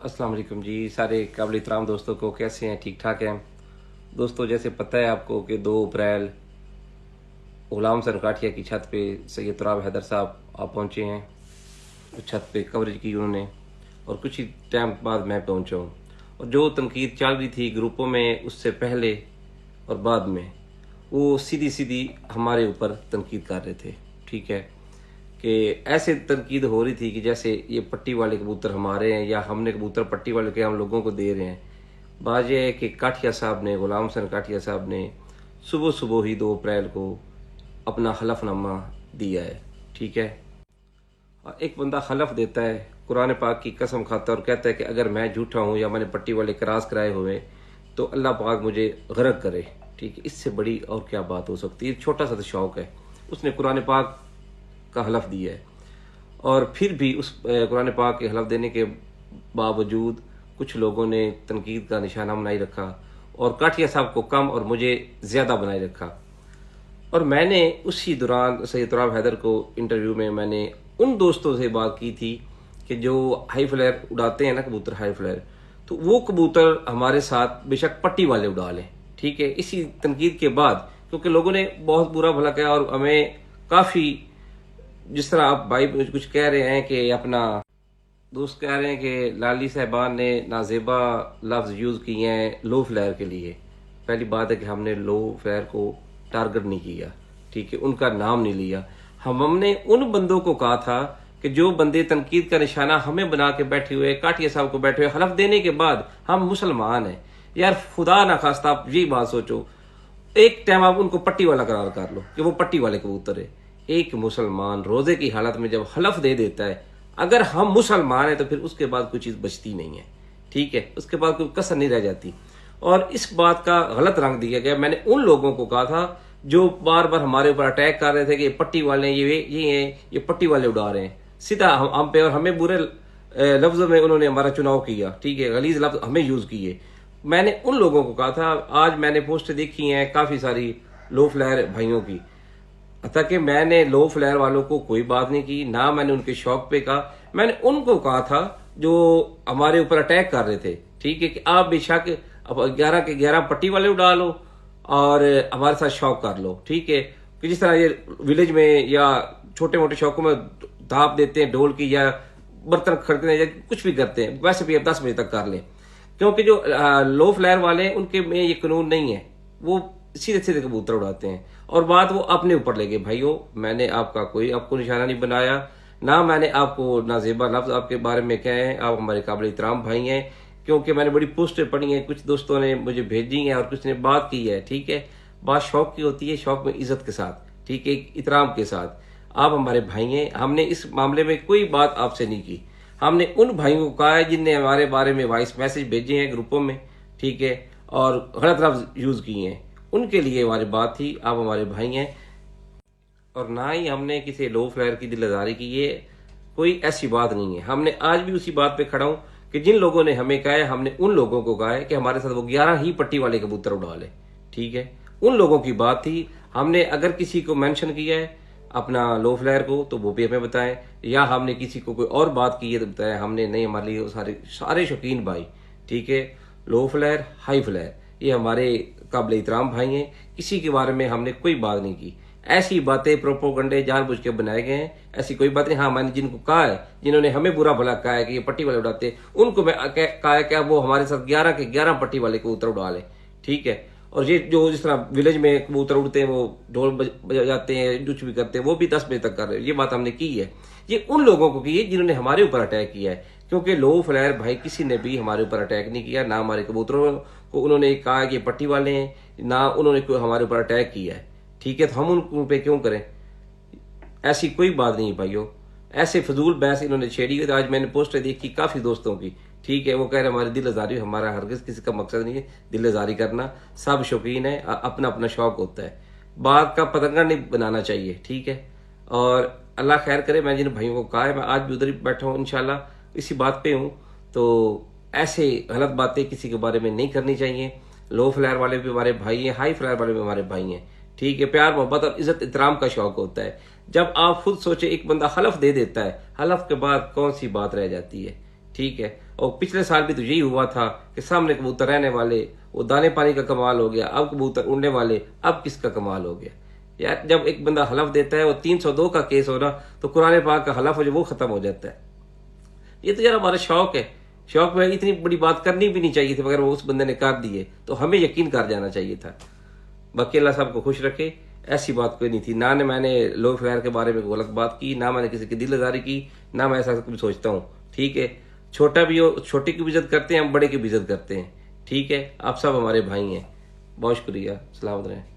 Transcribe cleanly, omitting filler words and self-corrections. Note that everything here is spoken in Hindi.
अस्सलाम वालेकुम जी। सारे काबिल एहतराम दोस्तों को कैसे हैं? ठीक ठाक हैं दोस्तों। जैसे पता है आपको कि 2 अप्रैल गुलाम सर काठिया की छत पे सैयद तुराब हैदर साहब आप पहुंचे हैं। उस छत पे कवरेज की उन्होंने और कुछ ही टाइम बाद मैं पहुंचा हूँ। और जो तनकीद चल रही थी ग्रुपों में उससे पहले और बाद में, वो सीधी सीधी हमारे ऊपर तनकीद कर रहे थे। ठीक है कि ऐसे तनकीद हो रही थी कि जैसे ये पट्टी वाले कबूतर हमारे हैं या हमने कबूतर पट्टी वाले के हम लोगों को दे रहे हैं। बात यह है कि काठिया साहब ने, गुलाम हसन काठिया साहब ने सुबह सुबह ही 2 अप्रैल को अपना हलफनामा दिया है। ठीक है, एक बंदा हलफ देता है, कुरान पाक की कसम खाता है और कहता है कि अगर मैं झूठा हूँ या मैंने पट्टी वाले क्रॉस कराए हुए तो अल्लाह पाक मुझे गरक करे। ठीक है, इससे बड़ी और क्या बात हो सकती है? छोटा सा तो शौक है, उसने कुरान पाक का हलफ दिया है। और फिर भी उस कुरान पाक के हलफ देने के बावजूद कुछ लोगों ने तनकीद का निशाना बनाई रखा और काठिया साहब को कम और मुझे ज़्यादा बनाए रखा। और मैंने उसी दौरान सैयद तुराब हैदर को इंटरव्यू में मैंने उन दोस्तों से बात की थी कि जो हाई फ्लेयर उड़ाते हैं ना, कबूतर हाई फ्लेयर, तो वो कबूतर हमारे साथ बेशक पट्टी वाले उड़ा लें। ठीक है, इसी तनकीद के बाद क्योंकि लोगों ने बहुत बुरा भला किया और हमें काफ़ी, जिस तरह आप भाई कुछ कह रहे हैं कि अपना दोस्त कह रहे हैं कि लाली साहबान ने नाजेबा लफ्ज़ यूज़ किए हैं लो फ्लेयर के लिए। पहली बात है कि हमने लो फ्लेयर को टारगेट नहीं किया। ठीक है, उनका नाम नहीं लिया। हमने उन बंदों को कहा था कि जो बंदे तनकीद का निशाना हमें बना के बैठे हुए, काठिया साहब को बैठे हुए, हलफ देने के बाद हम मुसलमान हैं। यार खुदा ना खास्ता आप यही बात सोचो, एक टाइम आप उनको पट्टी वाला करार कर लो कि वो पट्टी वाले कबूतर है। एक मुसलमान रोजे की हालत में जब हलफ दे देता है, अगर हम मुसलमान हैं तो फिर उसके बाद कोई चीज बचती नहीं है। ठीक है, उसके बाद कोई कसर नहीं रह जाती। और इस बात का गलत रंग दिया गया। मैंने उन लोगों को कहा था जो बार बार हमारे ऊपर अटैक कर रहे थे कि ये पट्टी वाले, ये पट्टी वाले उड़ा रहे हैं, सीधा हम पे और हमें बुरे लफ्जों में उन्होंने हमारा चुनाव किया। ठीक है, गलीज लफ्ज हमें यूज किए। मैंने उन लोगों को कहा था, आज मैंने पोस्ट देखी हैं काफी सारी लो फ्लेयर भाइयों की, ताकि मैंने लो फ्लेयर वालों को कोई बात नहीं की, ना मैंने उनके शौक पे कहा। मैंने उनको कहा था जो हमारे ऊपर अटैक कर रहे थे, ठीक है, कि आप बेशक अब 11 के 11 पट्टी वाले उड़ा लो और हमारे साथ शौक कर लो। ठीक है, कि जिस तरह ये विलेज में या छोटे मोटे शौकों में धाप देते हैं ढोल की, या बर्तन खरीदते हैं या कुछ भी करते हैं, वैसे भी अब 10 बजे तक कर लें। क्योंकि जो लो फ्लेयर वाले हैं उनके में ये कानून नहीं है, वो सीधे सीधे कबूतर उड़ाते हैं। और बात वो अपने ऊपर ले गए। भाइयों, मैंने आपका कोई आपको निशाना नहीं बनाया, ना मैंने आपको नाजेबा लफ्ज आपके बारे में कहे हैं। आप हमारे काबिल एहतराम भाई हैं, क्योंकि मैंने बड़ी पोस्टें पढ़ी हैं, कुछ दोस्तों ने मुझे भेजी हैं और कुछ ने बात की है। ठीक है, बात शौक की होती है, शौक में इज्जत के साथ, ठीक है, इतराम के साथ। आप हमारे भाई हैं, हमने इस मामले में कोई बात आपसे नहीं की। हमने उन भाइयों को कहा है जिनने हमारे बारे में वॉइस मैसेज भेजे हैं ग्रुपों में, ठीक है, और गलत लफ्ज यूज किए हैं, उनके लिए हमारी बात थी। आप हमारे भाई हैं और ना ही हमने किसी लो फ्लेयर की दिलदारी की, ये कोई ऐसी बात नहीं है। हमने आज भी उसी बात पे खड़ा हूं कि जिन लोगों ने हमें कहा है, हमने उन लोगों को कहा है कि हमारे साथ वो 11 ही पट्टी वाले कबूतर उड़ा ले। ठीक है, उन लोगों की बात थी। हमने अगर किसी को मेंशन किया है अपना लो फ्लेयर को तो वो भी हमें बताएं, या हमने किसी को कोई और बात की है तो बताएं। हमने नहीं, हमारे लिए सारे सारे शौकीन भाई, ठीक है, लो फ्लेयर हाई फ्लेयर, ये हमारे काबिल एहतराम भाई हैं। किसी के बारे में हमने कोई बात नहीं की। ऐसी बातें प्रोपोगंडे जानबूझ के बनाए गए हैं, ऐसी कोई बात नहीं। हाँ, मैंने जिनको कहा है, जिन्होंने हमें बुरा भला कहा है कि ये पट्टी वाले उड़ाते, उनको मैं कहा है कि वो हमारे साथ 11 के 11 पट्टी वाले कबूतर उड़ा ले। ठीक है, और ये जो जिस तरह विलेज में कबूतर उड़ते हैं, वो ढोल बजाते हैं, कुछ भी करते हैं, वो भी 10 बजे तक कर रहे हैं। ये बात हमने की है। ये उन लोगों को की है जिन्होंने हमारे ऊपर अटैक किया है, क्योंकि लो फ्लेयर भाई किसी ने भी हमारे ऊपर अटैक नहीं किया। ना हमारे कबूतरों को उन्होंने कहा कि पट्टी वाले हैं, ना उन्होंने कोई हमारे ऊपर अटैक किया है। ठीक है, तो हम उन पे क्यों करें? ऐसी कोई बात नहीं भाइयों, ऐसे फजूल बहस इन्होंने छेड़ी हुई। तो आज मैंने पोस्टर देखी काफी दोस्तों की, ठीक है, वो कह रहे हमारी दिल आजारी, हमारा हरगिज किसी का मकसद नहीं है दिल आजारी करना। सब शौकीन है, अपना अपना शौक होता है, बात का पतंगा नहीं बनाना चाहिए। ठीक है, और अल्लाह खैर करे। मैं जिन भाइयों को कहा है, मैं आज भी उधर ही बैठा हूँ, इंशाल्लाह इसी बात पे हूँ। तो ऐसे गलत बातें किसी के बारे में नहीं करनी चाहिए। लो फ्लेयर वाले भी हमारे भाई हैं, हाई फ्लेयर वाले भी हमारे भाई हैं। ठीक है, प्यार मोहब्बत और इज्जत इतराम का शौक होता है। जब आप खुद सोचे, एक बंदा हलफ दे देता है, हलफ के बाद कौन सी बात रह जाती है? ठीक है। और पिछले साल भी तो यही हुआ था कि सामने कबूतर रहने वाले, वो दाने पानी का कमाल हो गया, अब कबूतर उड़ने वाले, अब किसका कमाल हो गया यार। जब एक बंदा हलफ देता है, वो 302 का केस हो ना, तो कुरान पाक का हलफ जो वो खत्म हो जाता है। ये तो यार हमारा शौक है, शौक में इतनी बड़ी बात करनी भी नहीं चाहिए थी, मगर वो उस बंदे ने कर दी है तो हमें यकीन कर जाना चाहिए था। बाकी अल्लाह साहब को खुश रखे, ऐसी बात कोई नहीं थी। ना ने मैंने लो फेयर के बारे में गलत बात की, ना मैंने किसी की दिल आजारी की, ना मैं ऐसा कभी सोचता हूँ। ठीक है, छोटा भी हो, छोटे की भी इज्जत करते हैं हम, बड़े की भी इज्जत करते हैं। ठीक है, आप सब हमारे भाई हैं। बहुत शुक्रिया, सलामत रहें।